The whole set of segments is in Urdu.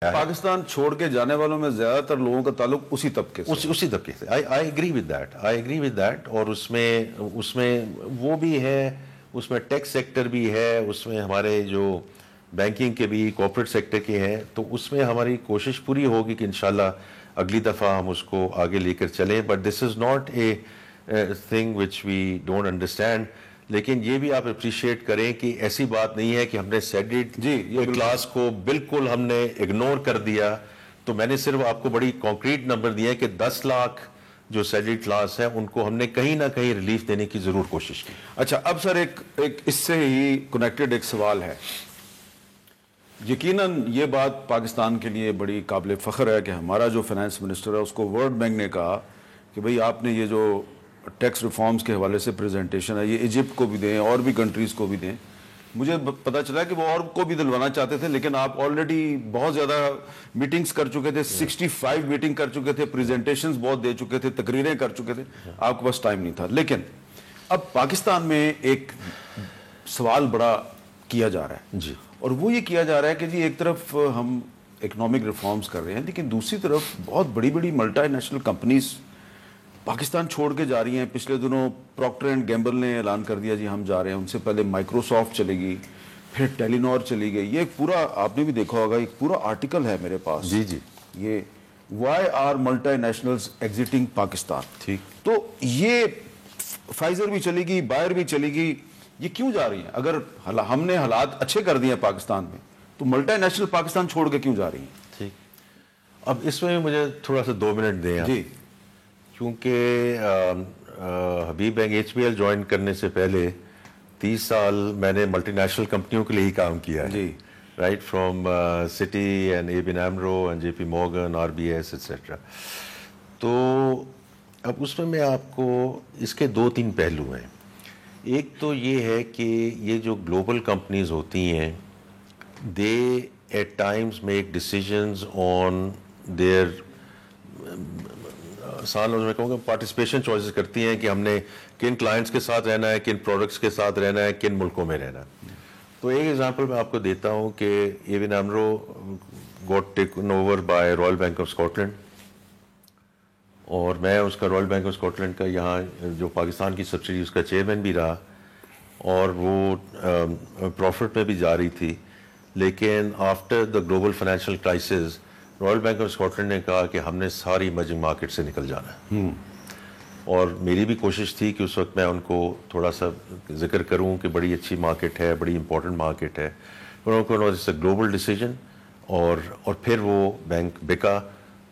پاکستان چھوڑ کے جانے والوں میں زیادہ تر لوگوں کا تعلق اسی طبقے سے آئی ایگری ود دیٹ اور اس میں وہ بھی ہے, اس میں ٹیکس سیکٹر بھی ہے, اس میں ہمارے جو بینکنگ کے بھی کارپوریٹ سیکٹر کے ہیں, تو اس میں ہماری کوشش پوری ہوگی کہ انشاءاللہ اگلی دفعہ ہم اس کو آگے لے کر چلیں. But this is not a thing which we don't understand. لیکن یہ بھی آپ اپریشیٹ کریں کہ ایسی بات نہیں ہے کہ ہم نے سیڈڈ کلاس کو بالکل ہم نے اگنور کر دیا. تو میں نے صرف آپ کو بڑی کانکریٹ نمبر دیا ہے کہ 10 لاکھ جو سیڈڈ کلاس ہے ان کو ہم نے کہیں نہ کہیں ریلیف دینے کی ضرور کوشش کی. اچھا, اب سر ایک اس سے ہی کنیکٹڈ ایک سوال ہے. یقیناً یہ بات پاکستان کے لیے بڑی قابل فخر ہے کہ ہمارا جو فائنانس منسٹر ہے اس کو ورلڈ بینک نے کہا کہ بھئی آپ نے یہ جو ٹیکس ریفارمز کے حوالے سے پریزنٹیشن ہے یہ ایجپٹ کو بھی دیں اور بھی کنٹریز کو بھی دیں. مجھے پتہ چلا کہ وہ اور کو بھی دلوانا چاہتے تھے, لیکن آپ آلریڈی بہت زیادہ میٹنگز کر چکے تھے, 65 میٹنگ کر چکے تھے, پریزنٹیشنز بہت دے چکے تھے, تقریریں کر چکے تھے, آپ کے پاس ٹائم نہیں تھا. لیکن اب پاکستان میں ایک سوال بڑا کیا جا رہا ہے جی, اور وہ یہ کیا جا رہا ہے کہ جی ایک طرف ہم اکنامک ریفارمز کر رہے ہیں, لیکن دوسری طرف بہت بڑی بڑی ملٹی نیشنل کمپنیز پاکستان چھوڑ کے جا رہی ہیں. پچھلے دنوں پروکٹر اینڈ گیمبل نے اعلان کر دیا جی ہم جا رہے ہیں. ان سے پہلے مائکروسافٹ چلے گی, پھر ٹیلینور چلی گئی. یہ ایک پورا آپ نے بھی دیکھا ہوگا, ایک پورا آرٹیکل ہے میرے پاس. جی, یہ why are multinationals exiting Pakistan. ٹھیک, تو یہ فائزر بھی چلے گی, بائر بھی چلے گی, یہ کیوں جا رہی ہیں؟ اگر ہم نے حالات اچھے کر دیے ہیں پاکستان میں تو ملٹی نیشنل پاکستان چھوڑ کے کیوں جا رہی ہیں؟ ٹھیک. اب اس میں مجھے تھوڑا سا 2 منٹ دیں جی. کیونکہ حبیب بینک HBL جوائن کرنے سے پہلے 30 سال میں نے ملٹی نیشنل کمپنیوں کے لیے ہی کام کیا ہے. جی, right from Citi and ABN AMRO and JP Morgan, RBS etcetera. تو اب اس میں آپ کو اس کے 2-3 پہلو ہیں. ایک تو یہ ہے کہ یہ جو گلوبل کمپنیز ہوتی ہیں they at times make decisions on their سال میں کہوں گا پارٹیسپیشن چوائسز کرتی ہیں کہ ہم نے کن کلائنٹس کے ساتھ رہنا ہے, کن پروڈکٹس کے ساتھ رہنا ہے, کن ملکوں میں رہنا ہے. تو ایک ایگزامپل میں آپ کو دیتا ہوں کہ ABN AMRO got taken over by Royal Bank of Scotland, اور میں اس کا Royal Bank of Scotland کا یہاں جو پاکستان کی سبسڈی اس کا چیئرمین بھی رہا, اور وہ پروفٹ میں بھی جا رہی تھی. لیکن after the global financial crisis Royal Bank of Scotland نے کہا کہ ہم نے ساری ایمرجنگ مارکیٹ سے نکل جانا ہے. اور میری بھی کوشش تھی کہ اس وقت میں ان کو تھوڑا سا ذکر کروں کہ بڑی اچھی مارکیٹ ہے, بڑی امپورٹنٹ مارکیٹ ہے. انہوں کو اٹس اے گلوبل ڈیسیجن, اور پھر وہ بینک بکا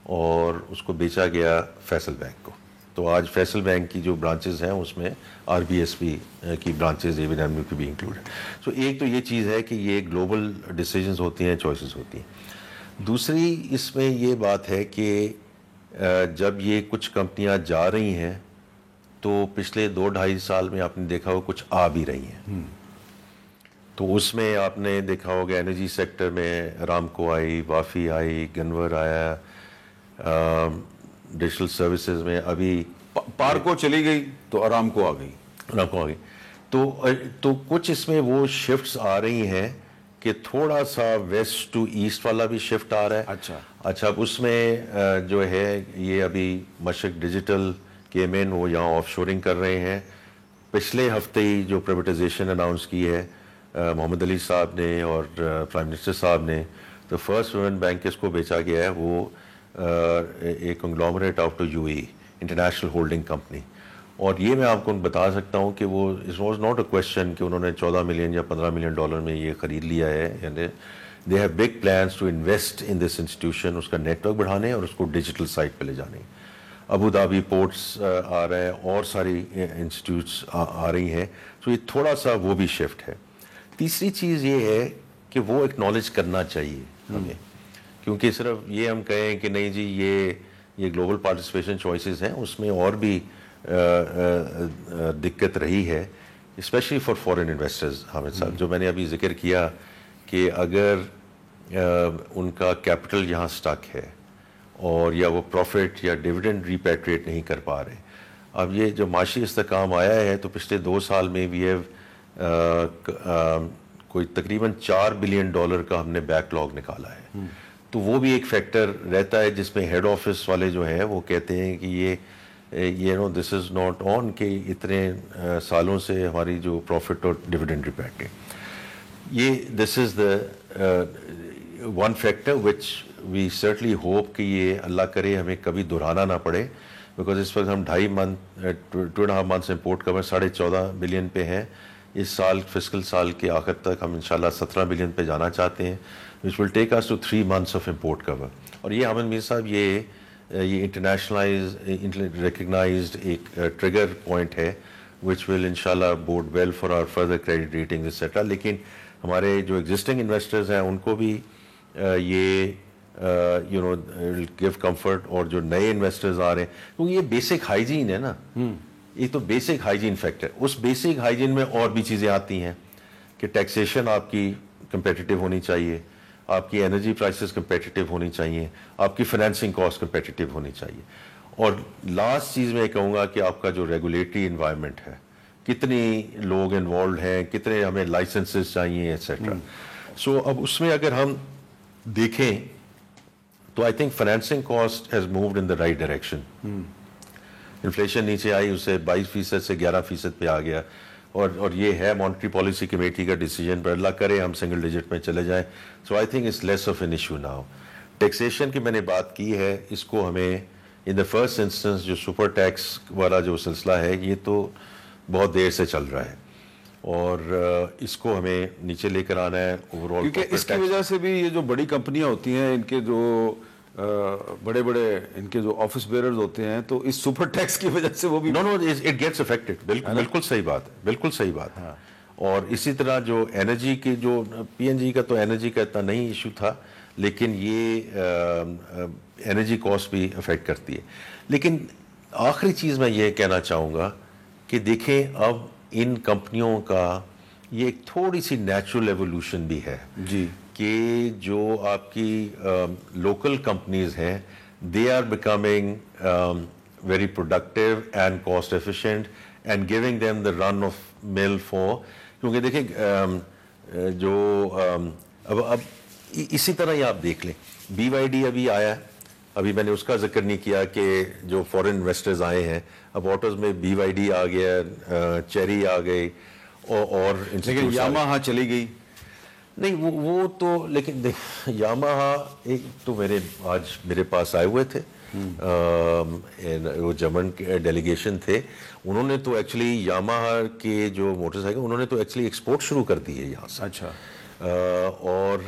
اور اس کو بیچا گیا فیصل بینک کو. تو آج فیصل بینک کی جو برانچز ہیں اس میں RBS بھی کی برانچز ABN AMRO کی بھی انکلوڈ ہے. سو ایک تو یہ چیز ہے کہ یہ گلوبل ڈیسیجنز ہوتی ہیں, چوائسیز ہوتی ہیں. دوسری اس میں یہ بات ہے کہ جب یہ کچھ کمپنیاں جا رہی ہیں تو پچھلے 2-2.5 سال میں آپ نے دیکھا ہو کچھ آ بھی رہی ہیں. تو اس میں آپ نے دیکھا ہوگا انرجی سیکٹر میں ارامکو آئی, وافی آئی, گنور آیا, ڈیجیٹل سروسز میں ابھی پارکو چلی گئی تو ارامکو آ گئی. تو کچھ اس میں وہ شفٹس آ رہی ہیں کہ تھوڑا سا ویسٹ ٹو ایسٹ والا بھی شفٹ آ رہا ہے. اچھا اب اس میں جو ہے یہ ابھی مشرق ڈیجیٹل کے مین وہ یہاں آف شورنگ کر رہے ہیں. پچھلے ہفتے ہی جو پرائیویٹائزیشن اناؤنس کی ہے محمد علی صاحب نے اور پرائم منسٹر صاحب نے, تو فرسٹ وومن بینک اس کو بیچا گیا ہے. وہ ایک conglomerate of two UAE international holding company. اور یہ میں آپ کو بتا سکتا ہوں کہ وہ it was not a question کہ انہوں نے $14 ملین یا $15 ملین میں یہ خرید لیا ہے. یعنی they have big plans to invest in this institution, اس کا نیٹ ورک بڑھانے اور اس کو ڈیجیٹل سائٹ پہ لے جانے. ابو دھابی پورٹس آ رہے ہیں اور ساری انسٹیٹیوٹس آ رہی ہیں. تو یہ تھوڑا سا وہ بھی شفٹ ہے. تیسری چیز یہ ہے کہ وہ ایکنالج کرنا چاہیے ہمیں, کیونکہ صرف یہ ہم کہیں کہ نہیں جی یہ گلوبل پارٹیسپیشن چوائسیز ہیں, اس میں اور بھی دقت رہی ہے specially for foreign investors. Hamid صاحب جو میں نے ابھی ذکر کیا کہ اگر ان کا کیپٹل یہاں سٹک ہے اور یا وہ پروفٹ یا ڈیویڈنڈ ریپیٹریٹ نہیں کر پا رہے. اب یہ جو معاشی استحکام آیا ہے تو پچھلے 2 سال میں وی ہیو کوئی تقریباً $4 بلین کا ہم نے بیک لاگ نکالا ہے. تو وہ بھی ایک فیکٹر رہتا ہے جس میں ہیڈ آفس والے جو ہیں وہ کہتے ہیں کہ یہ نو دس از ناٹ آن کہ اتنے سالوں سے ہماری جو پروفٹ اور ڈویڈنڈ ریپیٹ ہے. یہ this is the one factor which we certainly hope کہ یہ اللہ کرے ہمیں کبھی دہرانا نہ پڑے, بیکاز اس وقت ہم 2.5 منتھس امپورٹ کور 14.5 بلین پہ ہیں. اس سال فسکل سال کے آخر تک ہم انشاءاللہ 17 بلین پہ جانا چاہتے ہیں, which will take us to 3 months of import cover. اور یہ حامد میر صاحب یہ انٹرنیشنلائز ریکگنائزڈ ایک ٹریگر پوائنٹ ہے وچ ول انشاءاللہ bode well for our further credit rating etcetera. لیکن ہمارے جو ایگزسٹنگ انویسٹرز ہیں ان کو بھی یہ گیو کمفرٹ, اور جو نئے انویسٹرز آ رہے ہیں کیونکہ یہ بیسک ہائیجین ہے نا, یہ تو بیسک ہائیجین فیکٹر. اس بیسک ہائیجین میں اور بھی چیزیں آتی ہیں کہ ٹیکسیشن آپ کی کمپیٹیٹیو ہونی چاہیے, آپ کی انرجی پرائسز کمپیٹیٹیو ہونی چاہیے, آپ کی فائنینسنگ کاسٹ کمپیٹیٹیو ہونی چاہیے, اور لاسٹ چیز میں کہوں گا کہ آپ کا جو ریگولیٹری انوائرمنٹ ہے, کتنی لوگ انوالوڈ ہیں, کتنے ہمیں لائسنسز چاہیے ایٹسیٹرا. سو اب اس میں اگر ہم دیکھیں تو I think financing cost has moved in the right direction. Inflation نیچے آئی, اسے 22% سے 11% پہ آ گیا, اور یہ ہے مانیٹری پالیسی کمیٹی کا ڈیسیجن, پر اللہ کرے ہم سنگل ڈیجٹ میں چلے جائیں. So I think it's less of an issue now. Taxation کی میں نے بات کی ہے, اس کو ہمیں ان دا فرسٹ انسٹنس جو سپر ٹیکس والا جو سلسلہ ہے یہ تو بہت دیر سے چل رہا ہے, اور اس کو ہمیں نیچے لے کر آنا ہے اوور آل. کیونکہ اس کی وجہ سے بھی یہ جو بڑی کمپنیاں ہوتی ہیں, ان کے جو بڑے بڑے ان کے جو آفس بیئرز ہوتے ہیں, تو اس سپر ٹیکس کی وجہ سے وہ بھی اٹ گیٹس افیکٹڈ. بالکل صحیح بات ہے, بالکل صحیح بات ہے. اور اسی طرح جو انرجی کی جو پی این جی کا, تو انرجی کا اتنا نہیں ایشو تھا, لیکن یہ انرجی کاسٹ بھی افیکٹ کرتی ہے. لیکن آخری چیز میں یہ کہنا چاہوں گا کہ دیکھیں اب ان کمپنیوں کا یہ ایک تھوڑی سی نیچرل ایوولوشن بھی ہے جی, کہ جو آپ کی لوکل کمپنیز ہیں they are becoming very productive and cost efficient and giving them the run of mill for. کیونکہ دیکھیں جو اب اسی طرح ہی آپ دیکھ لیں, بی وائی ڈی ابھی آیا ہے, ابھی میں نے اس کا ذکر نہیں کیا کہ جو فورن انویسٹرز آئے ہیں, اب آٹوز میں بی وائی ڈی آ گیا, چیری آ گئی, اور لیکن یاماہا چلی گئی. نہیں وہ تو, لیکن یاماہا ایک تو آج میرے پاس آئے ہوئے تھے, وہ جرمن ڈیلیگیشن تھے, انہوں نے تو ایکچولی یاماہا کے جو موٹر سائیکل انہوں نے تو ایکچولی ایکسپورٹ شروع کر دی ہے یہاں سے. اچھا. اور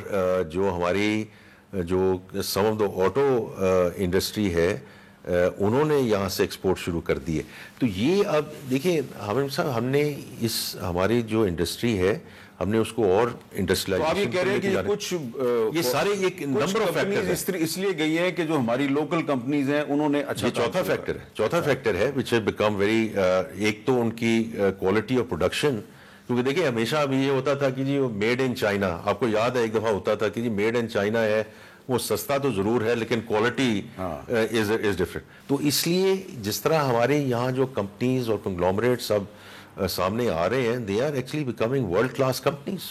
جو ہماری جو سم آف دا آٹو انڈسٹری ہے انہوں نے یہاں سے ایکسپورٹ شروع کر دی ہے. تو یہ اب دیکھیں ہم نے اس ہماری جو انڈسٹری ہے ہم نے اس کو اور انڈسٹریلائزیشن. تو آپ یہ کہہ رہے ہیں کہ کچھ یہ سارے ایک نمبر آف فیکٹرز اس لیے گئی ہیں کہ جو ہماری لوکل کمپنیز ہیں انہوں نے اچھا. یہ چوتھا فیکٹر ہے وچ ہیز بیکم ویری, ایک تو ان کی کوالٹی آف پروڈکشن. کیونکہ دیکھیں ہمیشہ ابھی یہ ہوتا تھا کہ جی وہ میڈ ان چائنا, آپ کو یاد ہے ایک دفعہ ہوتا تھا کہ جی میڈ ان چائنا ہے, وہ سستا تو ضرور ہے لیکن کوالٹی از ڈفرینٹ. تو اس لیے جس طرح ہمارے یہاں جو کمپنیز اور کنگلومریٹس اب سامنے آ رہے ہیں, they are actually becoming world class companies.